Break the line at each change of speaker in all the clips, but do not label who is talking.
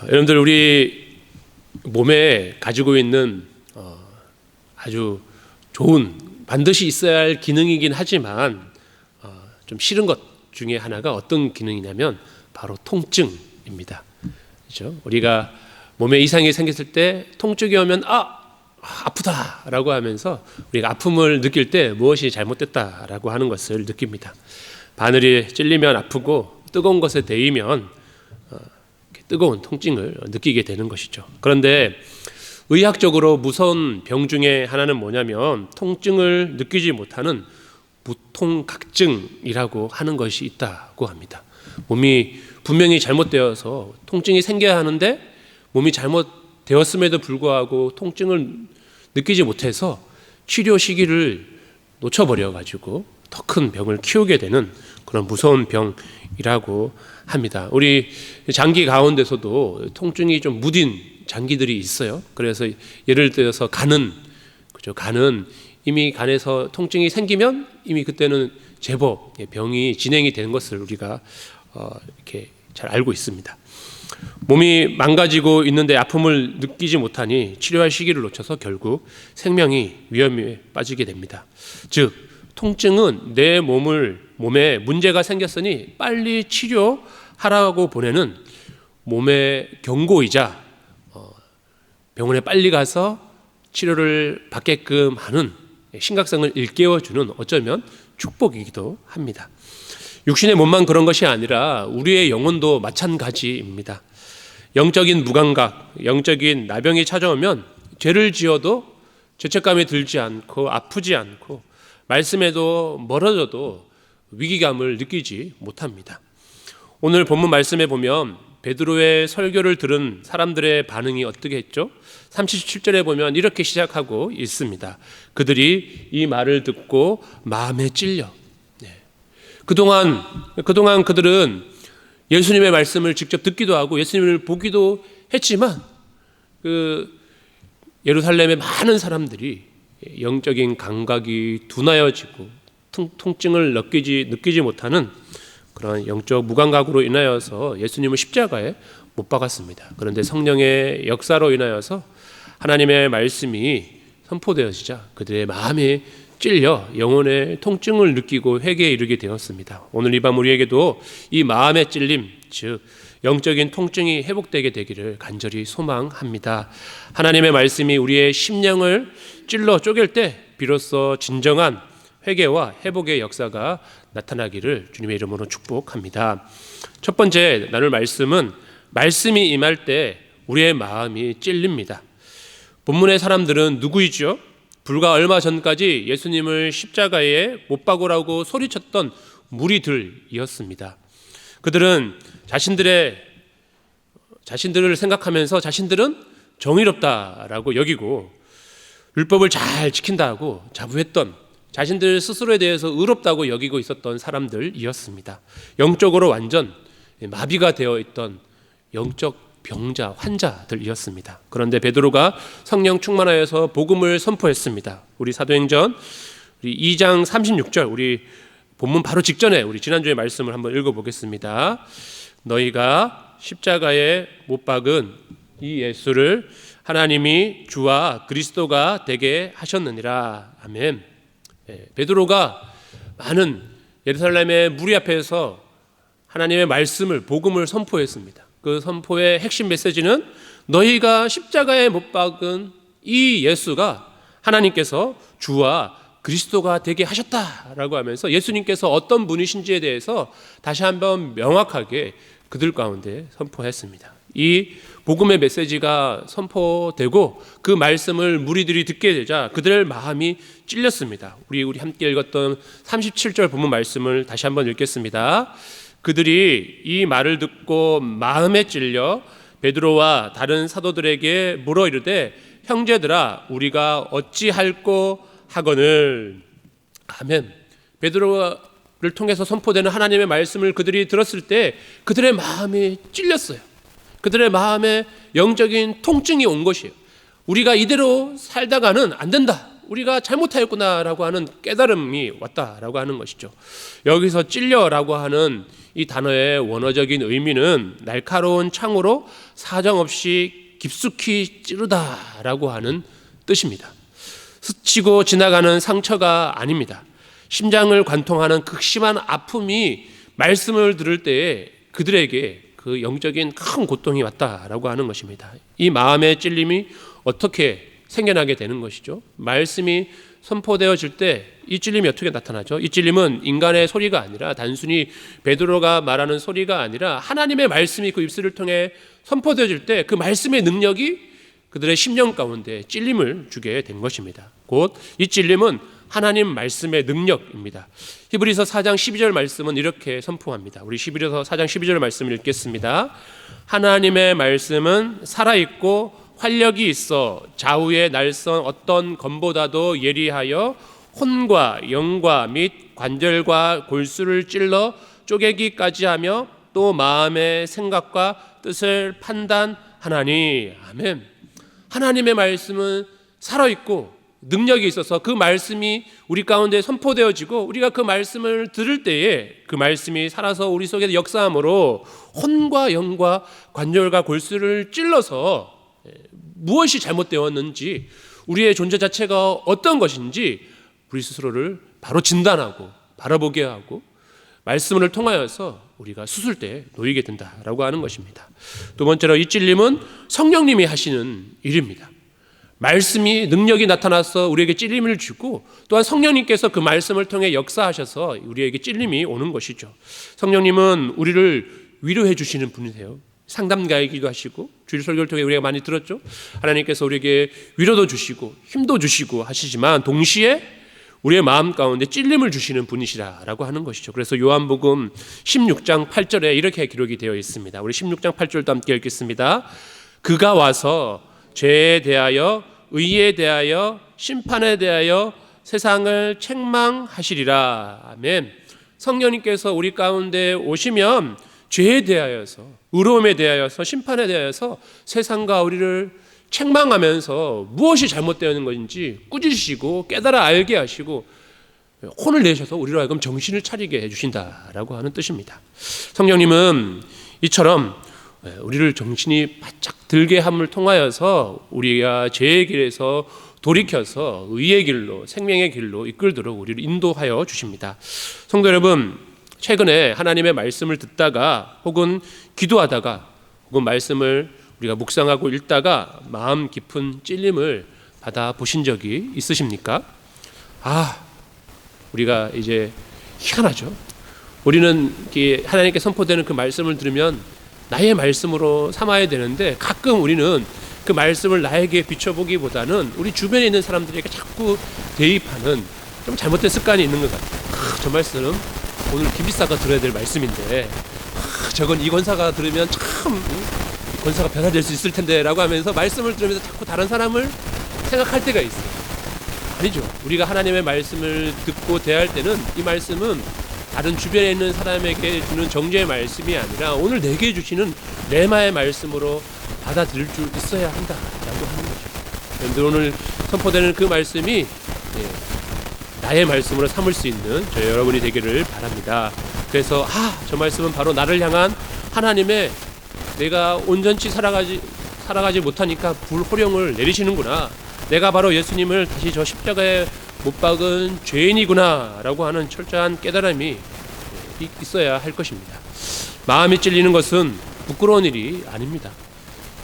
여러분들 우리 몸에 가지고 있는 아주 좋은 반드시 있어야 할 기능이긴 하지만 좀 싫은 것 중에 하나가 어떤 기능이냐면 바로 통증입니다. 그렇죠? 우리가 몸에 이상이 생겼을 때 통증이 오면 아프다라고 하면서 우리가 아픔을 느낄 때 무엇이 잘못됐다라고 하는 것을 느낍니다. 바늘이 찔리면 아프고 뜨거운 것에 데이면 뜨거운 통증을 느끼게 되는 것이죠. 그런데 의학적으로 무서운 병 중에 하나는 뭐냐면 통증을 느끼지 못하는 무통각증이라고 하는 것이 있다고 합니다. 몸이 분명히 잘못되어서 통증이 생겨야 하는데 몸이 잘못되었음에도 불구하고 통증을 느끼지 못해서 치료 시기를 놓쳐버려가지고 더 큰 병을 키우게 되는 그런 무서운 병이라고 합니다. 우리 장기 가운데서도 통증이 좀 무딘 장기들이 있어요. 그래서 예를 들어서 간은 이미 간에서 통증이 생기면 이미 그때는 제법 병이 진행이 되는 것을 우리가 이렇게 잘 알고 있습니다. 몸이 망가지고 있는데 아픔을 느끼지 못하니 치료할 시기를 놓쳐서 결국 생명이 위험에 빠지게 됩니다. 즉 통증은 내 몸에 문제가 생겼으니 빨리 치료하라고 보내는 몸의 경고이자 병원에 빨리 가서 치료를 받게끔 하는 심각성을 일깨워주는 어쩌면 축복이기도 합니다. 육신의 몸만 그런 것이 아니라 우리의 영혼도 마찬가지입니다. 영적인 무감각, 영적인 나병이 찾아오면 죄를 지어도 죄책감이 들지 않고 아프지 않고 말씀에도 멀어져도 위기감을 느끼지 못합니다. 오늘 본문 말씀에 보면 베드로의 설교를 들은 사람들의 반응이 어떻게 했죠? 37절에 보면 이렇게 시작하고 있습니다. 그들이 이 말을 듣고 마음에 찔려. 그동안 그들은 예수님의 말씀을 직접 듣기도 하고 예수님을 보기도 했지만 예루살렘의 많은 사람들이 영적인 감각이 둔하여지고 통증을 느끼지 못하는 그런 영적 무감각으로 인하여서 예수님을 십자가에 못 박았습니다. 그런데 성령의 역사로 인하여서 하나님의 말씀이 선포되어지자 그들의 마음이 찔려 영혼의 통증을 느끼고 회개에 이르게 되었습니다. 오늘 이 밤 우리에게도 이 마음의 찔림, 즉 영적인 통증이 회복되게 되기를 간절히 소망합니다. 하나님의 말씀이 우리의 심령을 찔러 쪼갤 때 비로소 진정한 회개와 회복의 역사가 나타나기를 주님의 이름으로 축복합니다. 첫 번째 나눌 말씀은 말씀이 임할 때 우리의 마음이 찔립니다. 본문의 사람들은 누구이죠? 불과 얼마 전까지 예수님을 십자가에 못 박으라고 소리쳤던 무리들이었습니다. 그들은 자신들을 생각하면서 자신들은 정의롭다라고 여기고 율법을 잘 지킨다고 자부했던 자신들 스스로에 대해서 의롭다고 여기고 있었던 사람들이었습니다. 영적으로 완전 마비가 되어 있던 영적 병자, 환자들이었습니다. 그런데 베드로가 성령 충만하여서 복음을 선포했습니다. 우리 사도행전 2장 36절 우리 본문 바로 직전에 우리 지난주에 말씀을 한번 읽어보겠습니다. 너희가 십자가에 못 박은 이 예수를 하나님이 주와 그리스도가 되게 하셨느니라. 아멘. 베드로가 많은 예루살렘의 무리 앞에서 하나님의 말씀을 복음을 선포했습니다. 그 선포의 핵심 메시지는 너희가 십자가에 못 박은 이 예수가 하나님께서 주와 그리스도가 되게 하셨다라고 하면서 예수님께서 어떤 분이신지에 대해서 다시 한번 명확하게 그들 가운데 선포했습니다. 이 복음의 메시지가 선포되고 그 말씀을 무리들이 듣게 되자 그들의 마음이 찔렸습니다. 우리 함께 읽었던 37절 본문 말씀을 다시 한번 읽겠습니다. 그들이 이 말을 듣고 마음에 찔려 베드로와 다른 사도들에게 물어 이르되 형제들아 우리가 어찌할꼬 하거늘. 아멘. 베드로를 통해서 선포되는 하나님의 말씀을 그들이 들었을 때 그들의 마음이 찔렸어요. 그들의 마음에 영적인 통증이 온 것이에요. 우리가 이대로 살다가는 안 된다. 우리가 잘못하였구나라고 하는 깨달음이 왔다라고 하는 것이죠. 여기서 찔려라고 하는 이 단어의 원어적인 의미는 날카로운 창으로 사정없이 깊숙이 찌르다라고 하는 뜻입니다. 스치고 지나가는 상처가 아닙니다. 심장을 관통하는 극심한 아픔이 말씀을 들을 때에 그들에게 그 영적인 큰 고통이 왔다라고 하는 것입니다. 이 마음의 찔림이 어떻게 생겨나게 되는 것이죠? 말씀이 선포되어질 때 이 찔림이 어떻게 나타나죠? 이 찔림은 인간의 소리가 아니라 단순히 베드로가 말하는 소리가 아니라 하나님의 말씀이 그 입술을 통해 선포되어질 때 그 말씀의 능력이 그들의 심령 가운데 찔림을 주게 된 것입니다. 곧 이 찔림은 하나님 말씀의 능력입니다. 히브리서 4장 12절 말씀은 이렇게 선포합니다. 우리 히브리서 4장 12절 말씀을 읽겠습니다. 하나님의 말씀은 살아있고 활력이 있어 좌우의 날선 어떤 검보다도 예리하여 혼과 영과 및 관절과 골수를 찔러 쪼개기까지 하며 또 마음의 생각과 뜻을 판단하나니. 아멘. 하나님의 말씀은 살아있고 능력이 있어서 그 말씀이 우리 가운데 선포되어지고 우리가 그 말씀을 들을 때에 그 말씀이 살아서 우리 속에 역사함으로 혼과 영과 관절과 골수를 찔러서 무엇이 잘못되었는지, 우리의 존재 자체가 어떤 것인지 우리 스스로를 바로 진단하고 바라보게 하고 말씀을 통하여서 우리가 수술대에 놓이게 된다라고 하는 것입니다. 두 번째로 이 찔림은 성령님이 하시는 일입니다. 말씀이 능력이 나타나서 우리에게 찔림을 주고 또한 성령님께서 그 말씀을 통해 역사하셔서 우리에게 찔림이 오는 것이죠. 성령님은 우리를 위로해 주시는 분이세요. 상담가이기도 하시고 주일 설교를 통해 우리가 많이 들었죠. 하나님께서 우리에게 위로도 주시고 힘도 주시고 하시지만 동시에 우리의 마음 가운데 찔림을 주시는 분이시라라고 하는 것이죠. 그래서 요한복음 16장 8절에 이렇게 기록이 되어 있습니다. 우리 16장 8절도 함께 읽겠습니다. 그가 와서 죄에 대하여 의에 대하여 심판에 대하여 세상을 책망하시리라. 아멘. 성령님께서 우리 가운데 오시면 죄에 대하여서, 의로움에 대하여서, 심판에 대하여서 세상과 우리를 책망하면서 무엇이 잘못되는 것인지 꾸짖으시고 깨달아 알게 하시고 혼을 내셔서 우리로 하여금 정신을 차리게 해주신다라고 하는 뜻입니다. 성령님은 이처럼 우리를 정신이 바짝 들게 함을 통하여서 우리가 죄의 길에서 돌이켜서 의의 길로, 생명의 길로 이끌도록 우리를 인도하여 주십니다. 성도 여러분, 최근에 하나님의 말씀을 듣다가 혹은 기도하다가 혹은 말씀을 우리가 묵상하고 읽다가 마음 깊은 찔림을 받아 보신 적이 있으십니까? 우리가 이제 희한하죠. 우리는 하나님께 선포되는 그 말씀을 들으면 나의 말씀으로 삼아야 되는데 가끔 우리는 그 말씀을 나에게 비춰보기보다는 우리 주변에 있는 사람들에게 자꾸 대입하는 좀 잘못된 습관이 있는 것 같아요. 저 말씀은 오늘 김비사가 들어야 될 말씀인데 저건 이 권사가 들으면 참 권사가 변화될 수 있을 텐데 라고 하면서 말씀을 들으면서 자꾸 다른 사람을 생각할 때가 있어요. 아니죠. 우리가 하나님의 말씀을 듣고 대할 때는 이 말씀은 다른 주변에 있는 사람에게 주는 정죄의 말씀이 아니라 오늘 내게 주시는 레마의 말씀으로 받아들일 줄 있어야 한다라고 하는 거죠. 그런데 오늘 선포되는 그 말씀이 나의 말씀으로 삼을 수 있는 저희 여러분이 되기를 바랍니다. 그래서 저 말씀은 바로 나를 향한 하나님의 내가 온전치 살아가지 못하니까 불호령을 내리시는구나. 내가 바로 예수님을 다시 저 십자가에 못 박은 죄인이구나 라고 하는 철저한 깨달음이 있어야 할 것입니다. 마음이 찔리는 것은 부끄러운 일이 아닙니다.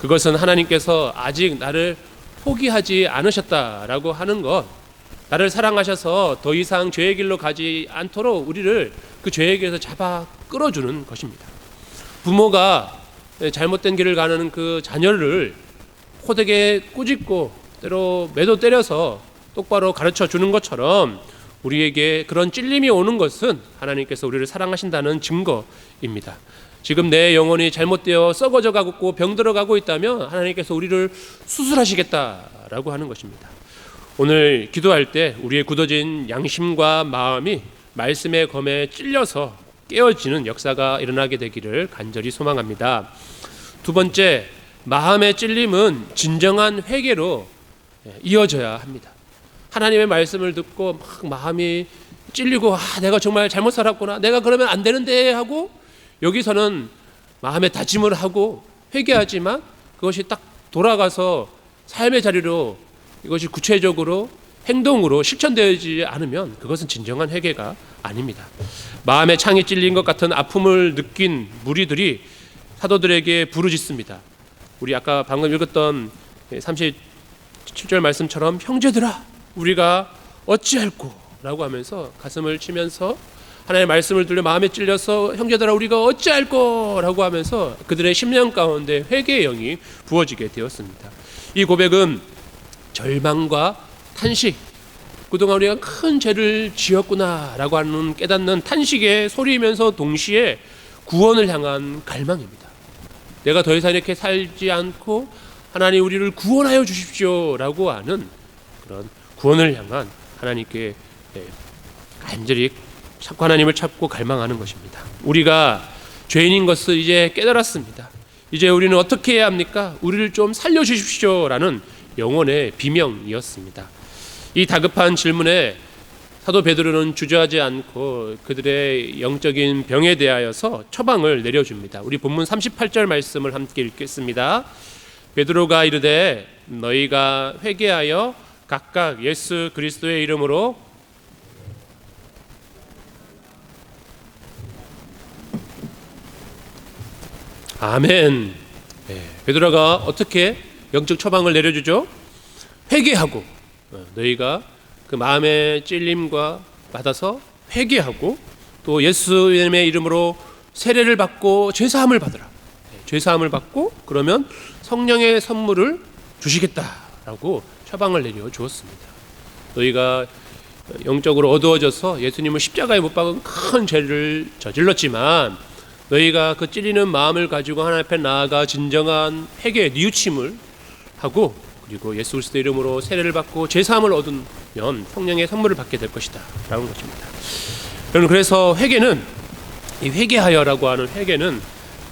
그것은 하나님께서 아직 나를 포기하지 않으셨다라고 하는 것, 나를 사랑하셔서 더 이상 죄의 길로 가지 않도록 우리를 그 죄의 길에서 잡아 끌어주는 것입니다. 부모가 잘못된 길을 가는 그 자녀를 호되게 꾸짖고 때로 매도 때려서 똑바로 가르쳐 주는 것처럼 우리에게 그런 찔림이 오는 것은 하나님께서 우리를 사랑하신다는 증거입니다. 지금 내 영혼이 잘못되어 썩어져 가고 병들어 가고 있다면 하나님께서 우리를 수술하시겠다라고 하는 것입니다. 오늘 기도할 때 우리의 굳어진 양심과 마음이 말씀의 검에 찔려서 깨어지는 역사가 일어나게 되기를 간절히 소망합니다. 두 번째, 마음의 찔림은 진정한 회개로 이어져야 합니다. 하나님의 말씀을 듣고 막 마음이 찔리고 내가 정말 잘못 살았구나, 내가 그러면 안 되는데 하고 여기서는 마음의 다짐을 하고 회개하지만 그것이 딱 돌아가서 삶의 자리로 이것이 구체적으로 행동으로 실천되지 않으면 그것은 진정한 회개가 아닙니다. 마음의 창이 찔린 것 같은 아픔을 느낀 무리들이 사도들에게 부르짖습니다. 우리 아까 방금 읽었던 37절 말씀처럼 형제들아 우리가 어찌할꼬 라고 하면서 가슴을 치면서 하나님의 말씀을 들려 마음에 찔려서 형제들아 우리가 어찌할꼬 라고 하면서 그들의 심령 가운데 회개의 영이 부어지게 되었습니다. 이 고백은 절망과 탄식, 그동안 우리가 큰 죄를 지었구나 라고 하는 깨닫는 탄식의 소리이면서 동시에 구원을 향한 갈망입니다. 내가 더 이상 이렇게 살지 않고 하나님 우리를 구원하여 주십시오 라고 하는 그런 구원을 향한 하나님께 간절히 하나님을 찾고 갈망하는 것입니다. 우리가 죄인인 것을 이제 깨달았습니다. 이제 우리는 어떻게 해야 합니까? 우리를 좀 살려주십시오 라는 영혼의 비명이었습니다. 이 다급한 질문에 사도 베드로는 주저하지 않고 그들의 영적인 병에 대하여서 처방을 내려줍니다. 우리 본문 38절 말씀을 함께 읽겠습니다. 베드로가 이르되 너희가 회개하여 각각 예수 그리스도의 이름으로 아멘. 베드로가 어떻게 영적 처방을 내려주죠? 회개하고 너희가 그 마음의 찔림과 받아서 회개하고 또 예수님의 이름으로 세례를 받고 죄사함을 받으라. 죄사함을 받고 그러면 성령의 선물을 주시겠다라고 처방을 내려 주었습니다. 너희가 영적으로 어두워져서 예수님을 십자가에 못 박은 큰 죄를 저질렀지만 너희가 그 찔리는 마음을 가지고 하나님 앞에 나아가 진정한 회개, 뉘우침을 하고 그리고 예수 그리스도 이름으로 세례를 받고 죄사함을 얻으면 성령의 선물을 받게 될 것이다 라는 것입니다. 여러분, 그래서 회개는 이 회개하여라고 하는 회개는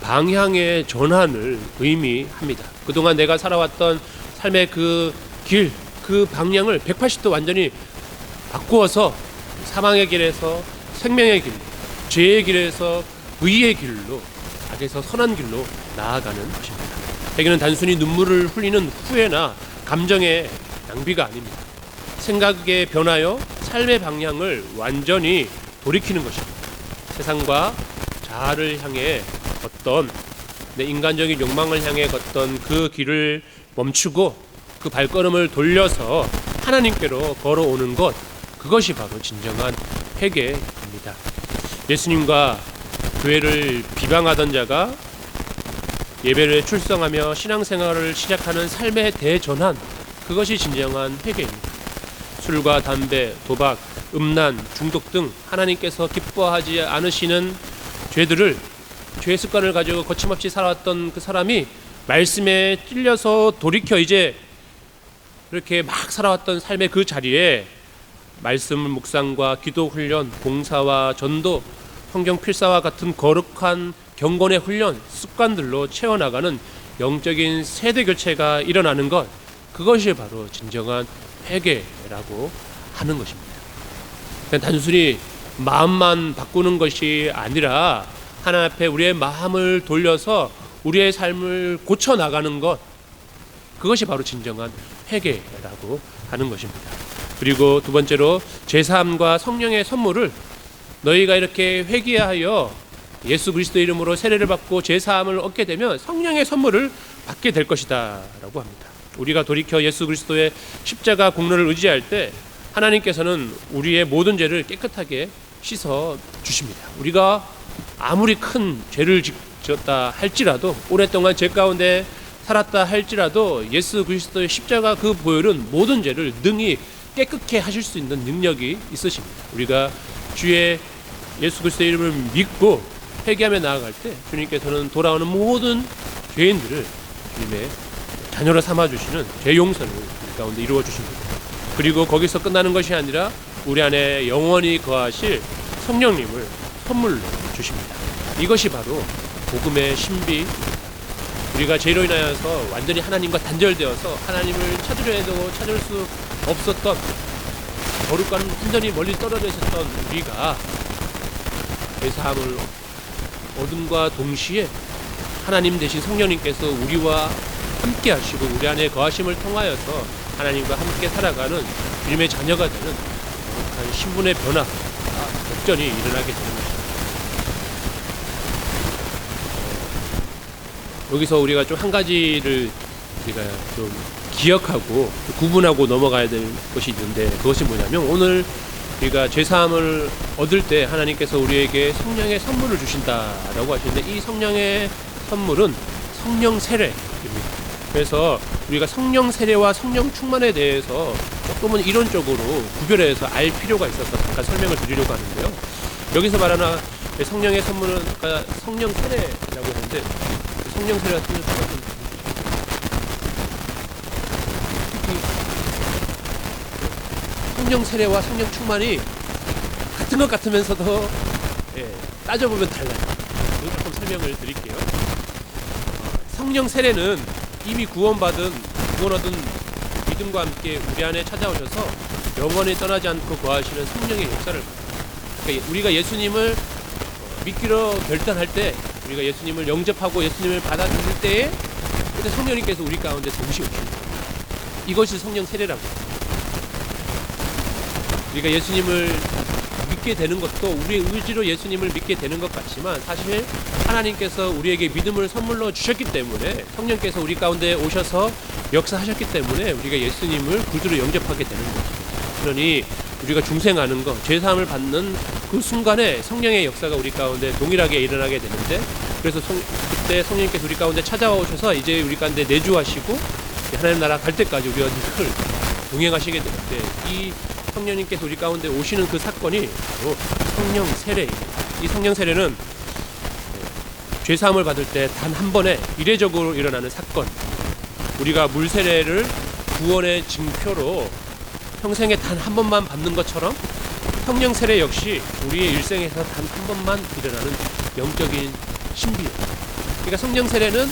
방향의 전환을 의미합니다. 그동안 내가 살아왔던 삶의 그 길, 그 방향을 180도 완전히 바꾸어서 사망의 길에서 생명의 길, 죄의 길에서 의의 길로, 악에서 선한 길로 나아가는 것입니다. 회개는 단순히 눈물을 흘리는 후회나 감정의 낭비가 아닙니다. 생각의 변화여 삶의 방향을 완전히 돌이키는 것입니다. 세상과 자아를 향해 걷던 내 인간적인 욕망을 향해 걷던 그 길을 멈추고 그 발걸음을 돌려서 하나님께로 걸어오는 것, 그것이 바로 진정한 회개입니다. 예수님과 교회를 비방하던 자가 예배를 출성하며 신앙생활을 시작하는 삶의 대전환, 그것이 진정한 회개입니다. 술과 담배, 도박, 음란, 중독 등 하나님께서 기뻐하지 않으시는 죄들을, 죄의 습관을 가지고 거침없이 살아왔던 그 사람이 말씀에 찔려서 돌이켜 이제 이렇게 막 살아왔던 삶의 그 자리에 말씀 묵상과 기도 훈련, 봉사와 전도, 성경 필사와 같은 거룩한 경건의 훈련, 습관들로 채워나가는 영적인 세대 교체가 일어나는 것, 그것이 바로 진정한 회개라고 하는 것입니다. 그냥 단순히 마음만 바꾸는 것이 아니라 하나님 앞에 우리의 마음을 돌려서 우리의 삶을 고쳐나가는 것, 그것이 바로 진정한 회개라고 하는 것입니다. 그리고 두 번째로 제사함과 성령의 선물을 너희가 이렇게 회개하여 예수 그리스도 이름으로 세례를 받고 제사함을 얻게 되면 성령의 선물을 받게 될 것이다 라고 합니다. 우리가 돌이켜 예수 그리스도의 십자가 공로를 의지할 때 하나님께서는 우리의 모든 죄를 깨끗하게 씻어 주십니다. 우리가 아무리 큰 죄를 지었다 할지라도, 오랫동안 죄 가운데 살았다 할지라도 예수 그리스도의 십자가 그 보혈은 모든 죄를 능히 깨끗게 하실 수 있는 능력이 있으십니다. 우리가 주의 예수 그리스도의 이름을 믿고 회개하며 나아갈 때 주님께서는 돌아오는 모든 죄인들을 주님의 자녀로 삼아주시는 죄 용서를 우리 가운데 이루어 주십니다. 그리고 거기서 끝나는 것이 아니라 우리 안에 영원히 거하실 성령님을 선물로 주십니다. 이것이 바로 복음의 신비입니다. 우리가 죄로 인하여서 완전히 하나님과 단절되어서 하나님을 찾으려 해도 찾을 수 없었던 거룩과는 완전히 멀리 떨어져 있었던 우리가 죄사함을 얻음과 동시에 하나님 되신 성령님께서 우리와 함께 하시고 우리 안에 거하심을 통하여서 하나님과 함께 살아가는 주님의 자녀가 되는 거룩한 신분의 변화가 역전이 일어나게 되는 것입니다. 여기서 우리가 좀 한 가지를 우리가 좀 기억하고 구분하고 넘어가야 될 것이 있는데, 그것이 뭐냐면, 오늘 우리가 죄사함을 얻을 때 하나님께서 우리에게 성령의 선물을 주신다라고 하시는데, 이 성령의 선물은 성령 세례입니다. 그래서 우리가 성령 세례와 성령 충만에 대해서 조금은 이론적으로 구별해서 알 필요가 있어서 잠깐 설명을 드리려고 하는데요. 여기서 말하는 성령의 선물은 아까 성령 세례라고 했는데, 성령 세례가 특히 성령 세례와 성령 충만이 같은 것 같으면서도 따져보면 달라요. 이거 조금 설명을 드릴게요. 성령 세례는 이미 구원 얻은 믿음과 함께 우리 안에 찾아오셔서 영원히 떠나지 않고 거하시는 성령의 역사를 받아요. 그러니까 우리가 예수님을 믿기로 결단할 때, 우리가 예수님을 영접하고 예수님을 받아들일 때에 그때 성령님께서 우리 가운데 동시에 오십니다. 이것이 성령 세례라고 합니다. 우리가 예수님을 믿게 되는 것도 우리의 의지로 예수님을 믿게 되는 것 같지만, 사실 하나님께서 우리에게 믿음을 선물로 주셨기 때문에, 성령께서 우리 가운데 오셔서 역사하셨기 때문에 우리가 예수님을 구주로 영접하게 되는 거죠. 그러니 우리가 중생하는 것, 죄사함을 받는 그 순간에 성령의 역사가 우리 가운데 동일하게 일어나게 되는데, 그래서 그때 성령님께서 우리 가운데 찾아오셔서 이제 우리 가운데 내주하시고 하나님 나라 갈 때까지 우리와 늘 동행하시게 되는데, 이 성령님께서 우리 가운데 오시는 그 사건이 바로 성령 세례입니다. 이 성령 세례는 죄사함을 받을 때 단 한 번에 이례적으로 일어나는 사건, 우리가 물 세례를 구원의 증표로 평생에 단 한 번만 받는 것처럼 성령 세례 역시 우리의 일생에서 단 한 번만 일어나는 영적인 신비예요. 그러니까 성령 세례는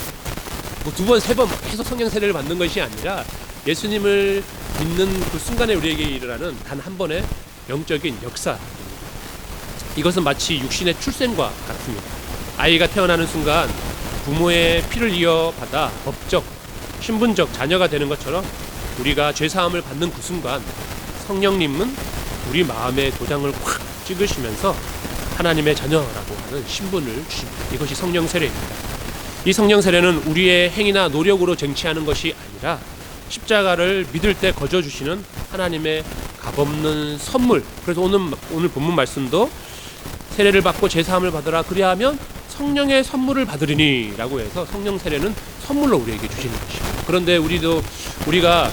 뭐 두 번, 세 번 계속 성령 세례를 받는 것이 아니라 예수님을 믿는 그 순간에 우리에게 일어나는 단 한 번의 영적인 역사. 이것은 마치 육신의 출생과 같습니다. 아이가 태어나는 순간 부모의 피를 이어받아 법적, 신분적 자녀가 되는 것처럼, 우리가 죄사함을 받는 그 순간 성령님은 우리 마음의 도장을 확 찍으시면서 하나님의 자녀라고 하는 신분을 주십니다. 이것이 성령 세례입니다. 이 성령 세례는 우리의 행위나 노력으로 쟁취하는 것이 아니라 십자가를 믿을 때 거저주시는 하나님의 값없는 선물. 그래서 오늘 본문 말씀도 세례를 받고 죄사함을 받으라 그리하면 성령의 선물을 받으리니 라고 해서, 성령 세례는 선물로 우리에게 주시는 것이에요. 그런데 우리가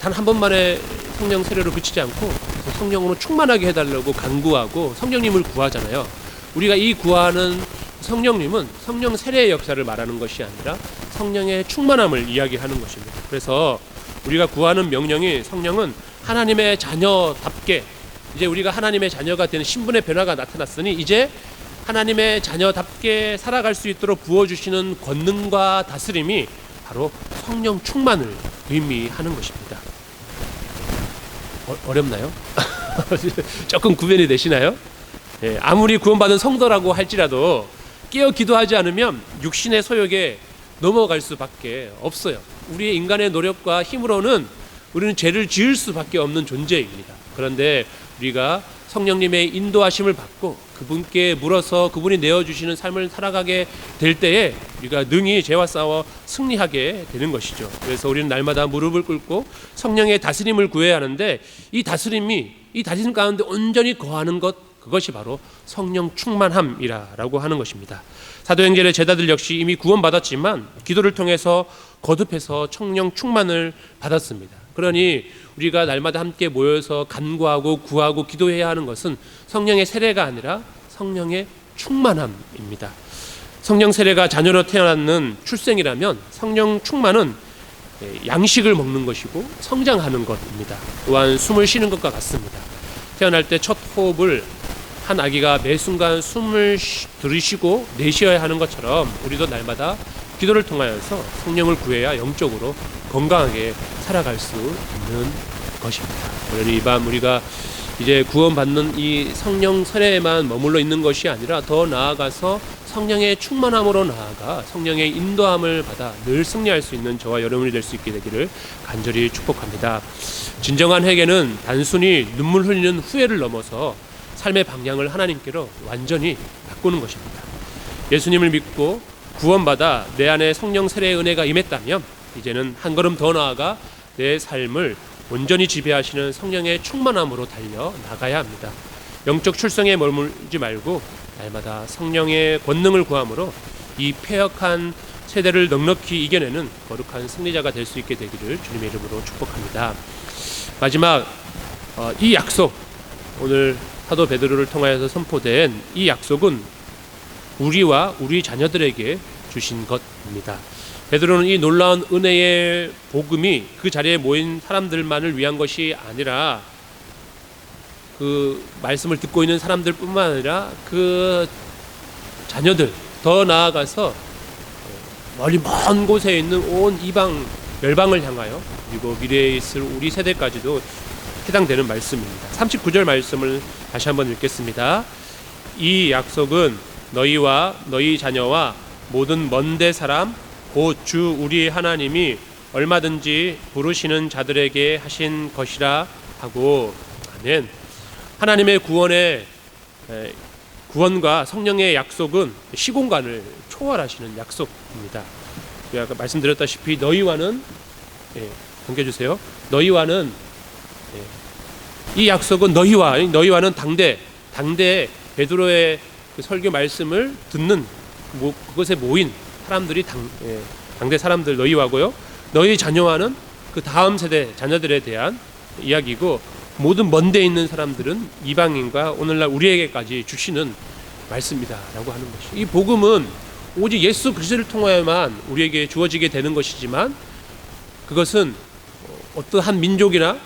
단 한 번만의 성령 세례로 그치지 않고 성령으로 충만하게 해달라고 간구하고 성령님을 구하잖아요. 우리가 이 구하는 성령님은 성령 세례의 역사를 말하는 것이 아니라 성령의 충만함을 이야기하는 것입니다. 그래서 우리가 구하는 명령이, 성령은 하나님의 자녀답게, 이제 우리가 하나님의 자녀가 되는 신분의 변화가 나타났으니 이제 하나님의 자녀답게 살아갈 수 있도록 부어주시는 권능과 다스림이 바로 성령 충만을 의미하는 것입니다. 어렵나요? 조금 구별이 되시나요? 아무리 구원받은 성도라고 할지라도 깨어 기도하지 않으면 육신의 소욕에 넘어갈 수밖에 없어요. 우리의 인간의 노력과 힘으로는 우리는 죄를 지을 수밖에 없는 존재입니다. 그런데 우리가 성령님의 인도하심을 받고 그분께 물어서 그분이 내어주시는 삶을 살아가게 될 때에 우리가 능히 죄와 싸워 승리하게 되는 것이죠. 그래서 우리는 날마다 무릎을 꿇고 성령의 다스림을 구해야 하는데, 이 다스림 가운데 온전히 거하는 것, 그것이 바로 성령 충만함이라고 하는 것입니다. 사도행전의 제자들 역시 이미 구원받았지만 기도를 통해서 거듭해서 성령 충만을 받았습니다. 그러니 우리가 날마다 함께 모여서 간구하고 구하고 기도해야 하는 것은 성령의 세례가 아니라 성령의 충만함입니다. 성령 세례가 자녀로 태어나는 출생이라면, 성령 충만은 양식을 먹는 것이고 성장하는 것입니다. 또한 숨을 쉬는 것과 같습니다. 태어날 때 첫 호흡을 한 아기가 매 순간 숨을 들이쉬고 내쉬어야 하는 것처럼, 우리도 날마다 기도를 통하여서 성령을 구해야 영적으로 건강하게 살아갈 수 있는 것입니다. 오늘 이 밤 우리가 이제 구원받는 이 성령 세례에만 머물러 있는 것이 아니라 더 나아가서 성령의 충만함으로 나아가 성령의 인도함을 받아 늘 승리할 수 있는 저와 여러분이 될 수 있게 되기를 간절히 축복합니다. 진정한 회개는 단순히 눈물 흘리는 후회를 넘어서 삶의 방향을 하나님께로 완전히 바꾸는 것입니다. 예수님을 믿고 구원받아 내 안에 성령 세례의 은혜가 임했다면 이제는 한 걸음 더 나아가 내 삶을 온전히 지배하시는 성령의 충만함으로 달려 나가야 합니다. 영적 출성에 머물지 말고 날마다 성령의 권능을 구함으로 이 패역한 세대를 넉넉히 이겨내는 거룩한 승리자가 될 수 있게 되기를 주님의 이름으로 축복합니다. 마지막 이 약속, 오늘 사도 베드로를 통하여서 선포된 이 약속은 우리와 우리 자녀들에게 주신 것입니다. 베드로는 이 놀라운 은혜의 복음이 그 자리에 모인 사람들만을 위한 것이 아니라 그 말씀을 듣고 있는 사람들뿐만 아니라 그 자녀들, 더 나아가서 멀리 먼 곳에 있는 온 이방 열방을 향하여 그리고 미래에 있을 우리 세대까지도 해당되는 말씀입니다. 39절 말씀을 다시 한번 읽겠습니다. 이 약속은 너희와 너희 자녀와 모든 먼데 사람 곧 주 우리 하나님이 얼마든지 부르시는 자들에게 하신 것이라 하고. 아멘. 하나님의 구원과 성령의 약속은 시공간을 초월하시는 약속입니다. 아까 말씀드렸다시피 너희와는 넘겨주세요. 너희와는 이 약속은 너희와는 당대 베드로의 그 설교 말씀을 듣는 그것에 모인 사람들이 당대 사람들 너희와고요. 너희 자녀와는 그 다음 세대 자녀들에 대한 이야기고 모든 먼데 있는 사람들은 이방인과 오늘날 우리에게까지 주시는 말씀이다라고 하는 것이. 이 복음은 오직 예수 그리스도를 통하여만 우리에게 주어지게 되는 것이지만 그것은 어떤 한 민족이나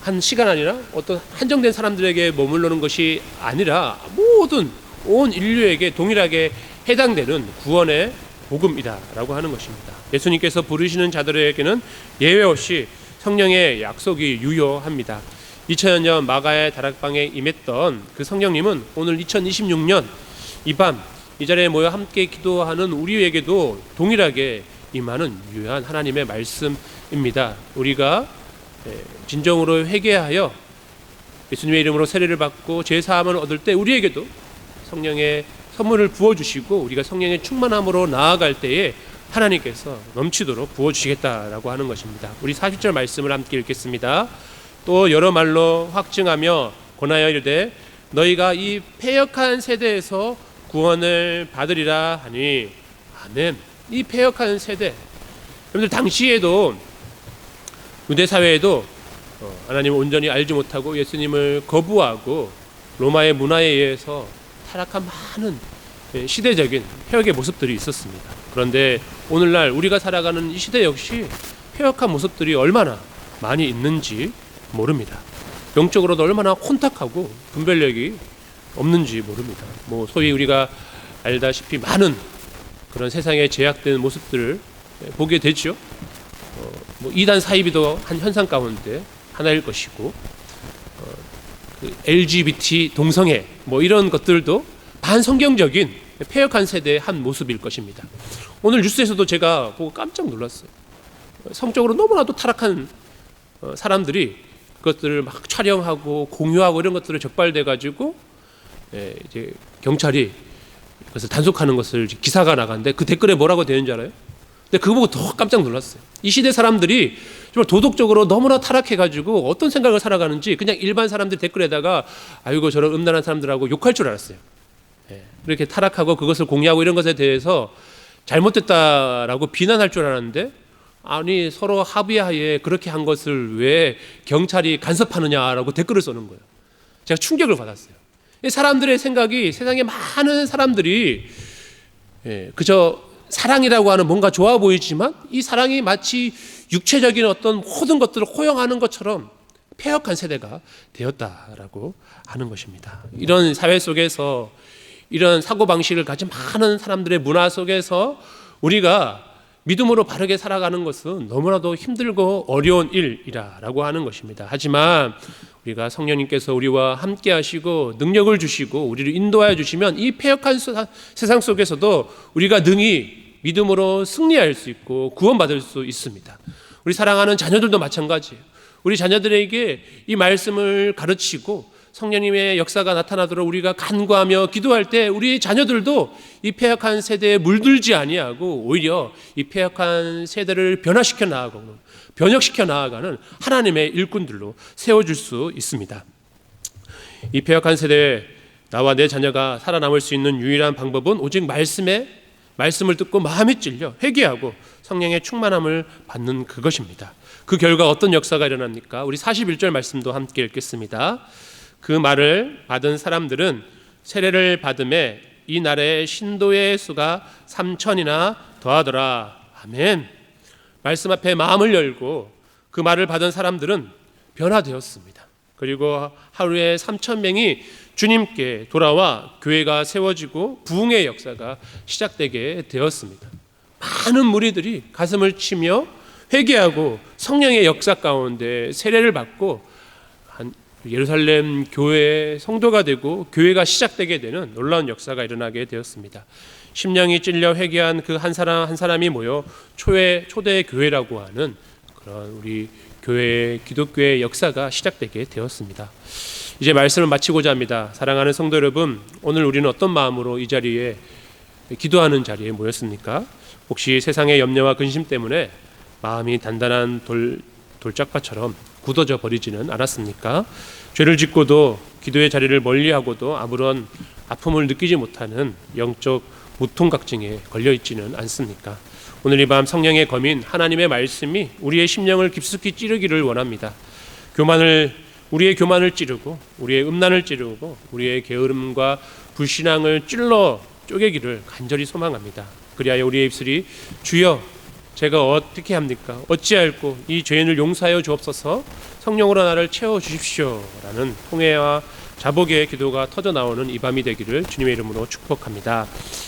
한 시간 아니라 어떤 한정된 사람들에게 머물러는 것이 아니라 모든 온 인류에게 동일하게 해당되는 구원의 복음이다라고 하는 것입니다. 예수님께서 부르시는 자들에게는 예외 없이 성령의 약속이 유효합니다. 2000년 전 마가의 다락방에 임했던 그 성령님은 오늘 2026년 이 밤 이 자리에 모여 함께 기도하는 우리에게도 동일하게 임하는 유효한 하나님의 말씀입니다. 우리가 진정으로 회개하여 예수님의 이름으로 세례를 받고 죄 사함을 얻을 때 우리에게도 성령의 선물을 부어주시고 우리가 성령의 충만함으로 나아갈 때에 하나님께서 넘치도록 부어주시겠다라고 하는 것입니다. 우리 40절 말씀을 함께 읽겠습니다. 또 여러 말로 확증하며 권하여 이르되 너희가 이 패역한 세대에서 구원을 받으리라 하니. 아멘. 이 패역한 세대, 여러분들 당시에도 유대 사회에도 하나님을 온전히 알지 못하고 예수님을 거부하고 로마의 문화에 의해서 타락한 많은 시대적인 패역의 모습들이 있었습니다. 그런데 오늘날 우리가 살아가는 이 시대 역시 패역한 모습들이 얼마나 많이 있는지 모릅니다. 영적으로도 얼마나 혼탁하고 분별력이 없는지 모릅니다. 소위 우리가 알다시피 많은 그런 세상에 제약된 모습들을 보게 되죠. 이단 사이비도 한 현상 가운데 하나일 것이고, 그 LGBT 동성애 이런 것들도 반성경적인 패역한 세대의 한 모습일 것입니다. 오늘 뉴스에서도 제가 보고 깜짝 놀랐어요. 성적으로 너무나도 타락한 사람들이 그것들을 막 촬영하고 공유하고 이런 것들을 적발돼 가지고 이제 경찰이 그것을 단속하는 것을 기사가 나갔는데 그 댓글에 뭐라고 되는지 알아요? 근데 그거 보고 더 깜짝 놀랐어요. 이 시대 사람들이 정말 도덕적으로 너무나 타락해가지고 어떤 생각을 살아가는지 그냥 일반 사람들 댓글에다가 아이고 저런 음란한 사람들하고 욕할 줄 알았어요. 그렇게 타락하고 그것을 공유하고 이런 것에 대해서 잘못됐다라고 비난할 줄 알았는데, 아니 서로 합의하에 그렇게 한 것을 왜 경찰이 간섭하느냐라고 댓글을 써는 거예요. 제가 충격을 받았어요. 사람들의 생각이, 세상에 많은 사람들이 그저 사랑이라고 하는 뭔가 좋아 보이지만 이 사랑이 마치 육체적인 어떤 모든 것들을 허용하는 것처럼 패역한 세대가 되었다라고 하는 것입니다. 이런 사회 속에서 이런 사고방식을 가진 많은 사람들의 문화 속에서 우리가 믿음으로 바르게 살아가는 것은 너무나도 힘들고 어려운 일이라고 하는 것입니다. 하지만 우리가 성령님께서 우리와 함께 하시고 능력을 주시고 우리를 인도하여 주시면 이 패역한 세상 속에서도 우리가 능히 믿음으로 승리할 수 있고 구원받을 수 있습니다. 우리 사랑하는 자녀들도 마찬가지예요. 우리 자녀들에게 이 말씀을 가르치고 성령님의 역사가 나타나도록 우리가 간구하며 기도할 때 우리 자녀들도 이 패역한 세대에 물들지 아니하고 오히려 이 패역한 세대를 변화시켜 나아가고 변혁시켜 나아가는 하나님의 일꾼들로 세워줄 수 있습니다. 이 패역한 세대에 나와 내 자녀가 살아남을 수 있는 유일한 방법은 오직 말씀을 듣고 마음이 찔려 회개하고 성령의 충만함을 받는 그것입니다. 그 결과 어떤 역사가 일어납니까? 우리 41절 말씀도 함께 읽겠습니다. 그 말을 받은 사람들은 세례를 받음에 이 날에 신도의 수가 3,000이나 더하더라. 아멘. 말씀 앞에 마음을 열고 그 말을 받은 사람들은 변화되었습니다. 그리고 하루에 3,000명이 주님께 돌아와 교회가 세워지고 부흥의 역사가 시작되게 되었습니다. 많은 무리들이 가슴을 치며 회개하고 성령의 역사 가운데 세례를 받고 예루살렘 교회의 성도가 되고 교회가 시작되게 되는 놀라운 역사가 일어나게 되었습니다. 심령이 찔려 회개한 그 한 사람 한 사람이 모여 초대 교회라고 하는 그런 우리 교회의 기독교의 역사가 시작되게 되었습니다. 이제 말씀을 마치고자 합니다. 사랑하는 성도 여러분, 오늘 우리는 어떤 마음으로 이 자리에 기도하는 자리에 모였습니까? 혹시 세상의 염려와 근심 때문에 마음이 단단한 돌짝밭처럼 굳어져 버리지는 않았습니까? 죄를 짓고도 기도의 자리를 멀리하고도 아무런 아픔을 느끼지 못하는 영적 무통각증에 걸려있지는 않습니까? 오늘 이 밤 성령의 검인 하나님의 말씀이 우리의 심령을 깊숙이 찌르기를 원합니다. 우리의 교만을 찌르고 우리의 음란을 찌르고 우리의 게으름과 불신앙을 찔러 쪼개기를 간절히 소망합니다. 그리하여 우리의 입술이 주여 제가 어떻게 합니까? 어찌할꼬 이 죄인을 용서하여 주옵소서, 성령으로 나를 채워주십시오 라는 통회와 자복의 기도가 터져나오는 이 밤이 되기를 주님의 이름으로 축복합니다.